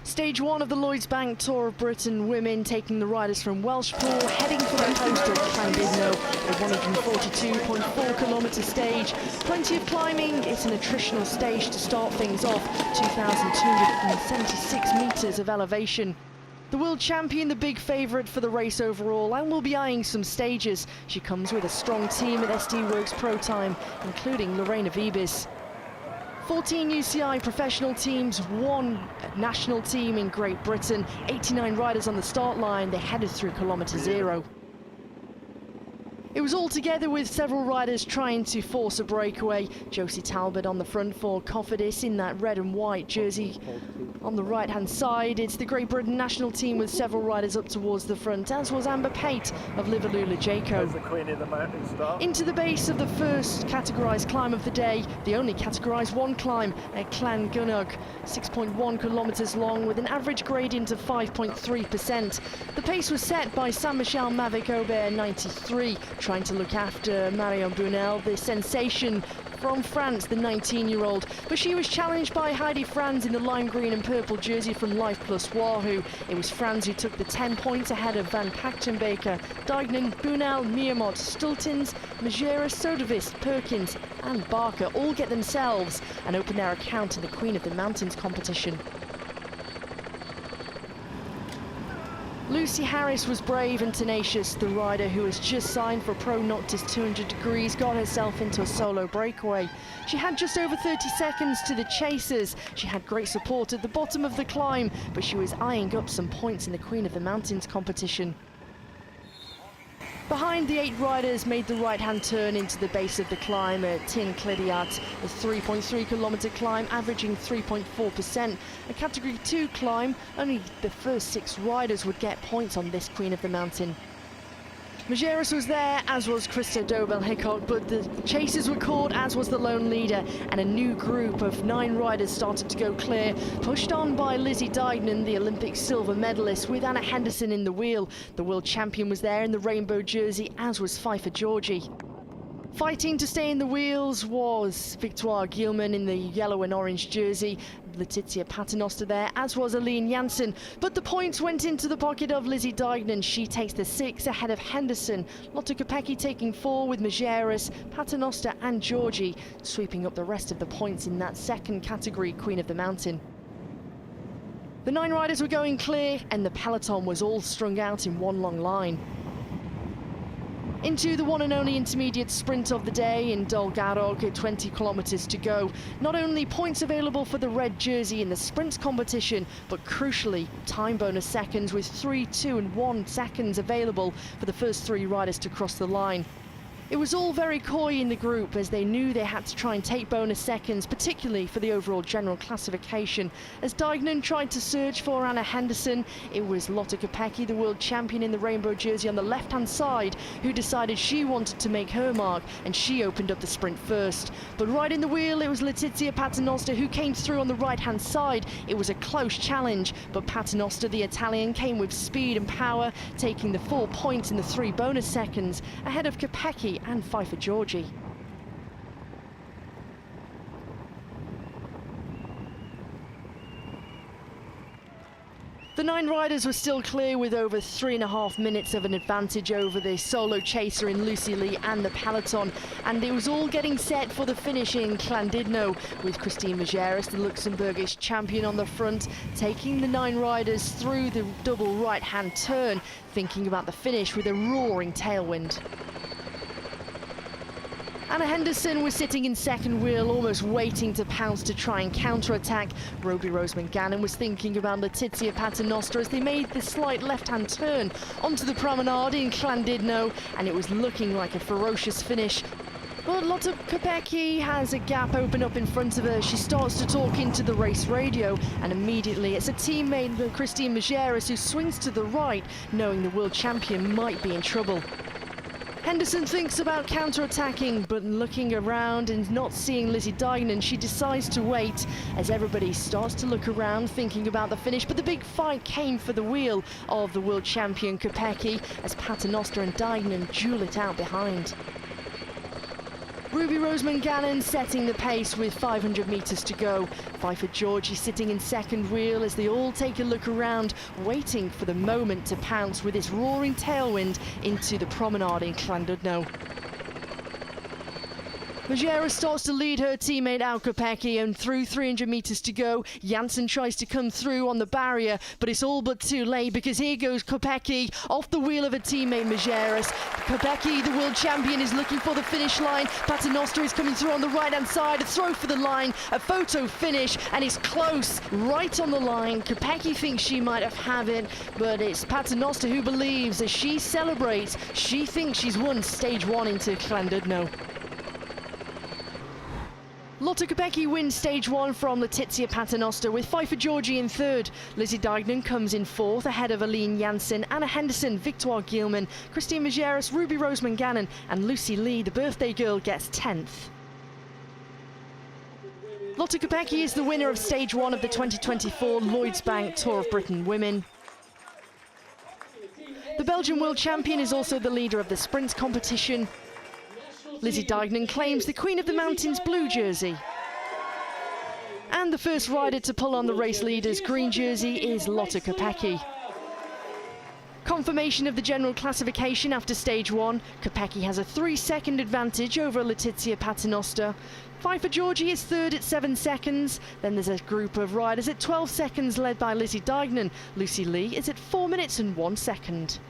Stage 1 of the Lloyds Bank Tour of Britain women taking the riders from Welshpool, heading for the coast at Llandudno, a 142.4 kilometre stage. Plenty of climbing. It's an attritional stage to start things off, 2,276 metres of elevation. The world champion, the big favourite for the race overall, and will be eyeing some stages. She comes with a strong team at SD Works Pro Time, including Lorena Vibis. 14 UCI professional teams, 1 national team in Great Britain, 89 riders on the start line. They headed through kilometre zero. It was all together with several riders trying to force a breakaway. Josie Talbot on the front for Cofidis in that red and white jersey. On the right-hand side, it's the Great Britain national team with several riders up towards the front, as was Amber Pate of Liverloola Jaco. The Queen of the Mountain start. Into the base of the first categorised climb of the day, the only categorised one climb at Llandudno, 6.1 kilometres long with an average gradient of 5.3%. The pace was set by Saint-Michel Mavic-Aubert 93, trying to look after Marion Brunel, the sensation from France, the 19-year-old. But she was challenged by Heidi Franz in the lime green and purple jersey from Life Plus Wahoo. It was Franz who took the 10 points ahead of Van Pachtenbaker, Dignan, Brunel, Miamot, Stultins, Magera, Sodervist, Perkins and Barker all get themselves and open their account in the Queen of the Mountains competition. Lucy Harris was brave and tenacious. The rider who has just signed for Pro Noctis 200 Degrees got herself into a solo breakaway. She had just over 30 seconds to the chasers. She had great support at the bottom of the climb, but she was eyeing up some points in the Queen of the Mountains competition. Behind, the 8 riders made the right-hand turn into the base of the climb at Tin Clidiat, a 3.3 kilometre climb averaging 3.4%. A Category 2 climb, only the first 6 riders would get points on this Queen of the Mountain. Majeras was there, as was Krista Dobell-Hickok, but the chasers were caught, as was the lone leader, and a new group of 9 riders started to go clear, pushed on by Lizzie Dignan, the Olympic silver medalist, with Anna Henderson in the wheel. The world champion was there in the rainbow jersey, as was Pfeiffer Georgie. Fighting to stay in the wheels was Victoire Gilman in the yellow and orange jersey, Letizia Paternoster there, as was Aline Janssen. But the points went into the pocket of Lizzie Dignan. She takes the 6 ahead of Henderson. Lotte Kopecky taking 4 with Majeras, Paternoster and Georgie, sweeping up the rest of the points in that second category, Queen of the Mountain. The 9 riders were going clear and the peloton was all strung out in one long line. Into the one and only intermediate sprint of the day in Dolgarrog at 20 kilometres to go. Not only points available for the red jersey in the sprints competition, but crucially time bonus seconds with 3, 2 and 1 seconds available for the first 3 riders to cross the line. It was all very coy in the group as they knew they had to try and take bonus seconds, particularly for the overall general classification. As Dignan tried to search for Anna Henderson, it was Lotte Kopecky, the world champion in the rainbow jersey on the left-hand side, who decided she wanted to make her mark, and she opened up the sprint first. But right in the wheel, it was Letizia Paternoster who came through on the right-hand side. It was a close challenge, but Paternoster, the Italian, came with speed and power, taking the 4 points in the 3 bonus seconds, ahead of Kopecky and Pfeiffer Georgie. The 9 riders were still clear with over 3.5 minutes of an advantage over the solo chaser in Lucy Lee and the peloton, and it was all getting set for the finish in Llandudno, with Christine Majeras, the Luxembourgish champion, on the front, taking the 9 riders through the double right-hand turn, thinking about the finish with a roaring tailwind. Anna Henderson was sitting in second wheel, almost waiting to pounce to try and counter-attack. Roby Roseman Gannon was thinking about Letizia Paternoster as they made the slight left-hand turn onto the promenade in Llandudno, and it was looking like a ferocious finish. But Lotte Kopecky has a gap open up in front of her. She starts to talk into the race radio, and immediately it's a teammate, Christine Majeras, who swings to the right, knowing the world champion might be in trouble. Henderson thinks about counter-attacking, but looking around and not seeing Lizzie Dignan, she decides to wait as everybody starts to look around, thinking about the finish. But the big fight came for the wheel of the world champion Kopecky as Paternoster and Dignan duel it out behind. Ruby Roseman Gannon setting the pace with 500 metres to go. Pfeiffer Georgie sitting in second wheel as they all take a look around, waiting for the moment to pounce with this roaring tailwind into the promenade in Llandudno. Majeras starts to lead her teammate out Kopecky, and through 300 metres to go, Janssen tries to come through on the barrier, but it's all but too late because here goes Kopecky off the wheel of her teammate Majeras. Kopecky, the world champion, is looking for the finish line. Paternoster is coming through on the right-hand side, a throw for the line, a photo finish, and it's close, right on the line. Kopecky thinks she might have it, but it's Paternoster who believes as she celebrates. She thinks she's won stage 1 into Llandudno. Lotte Kopecky wins stage 1 from Letizia Paternoster with Pfeiffer Georgie in third. Lizzie Dignan comes in fourth ahead of Aline Janssen, Anna Henderson, Victoire Gilman, Christine Majeras, Ruby Roseman Gannon and Lucy Lee, the birthday girl, gets 10th. Lotte Kopecky is the winner of stage 1 of the 2024 Lloyds Bank Tour of Britain Women. The Belgian world champion is also the leader of the sprints competition. Lizzie Dignan claims the Queen of the Mountains blue jersey. And the first rider to pull on the race leader's green jersey is Lotte Kopecky. Confirmation of the general classification after stage 1. Kopecky has a 3-second advantage over Letizia Paternoster. Pfeiffer Georgie is third at 7 seconds. Then there's a group of riders at 12 seconds led by Lizzie Dignan. Lucy Lee is at 4 minutes and 1 second.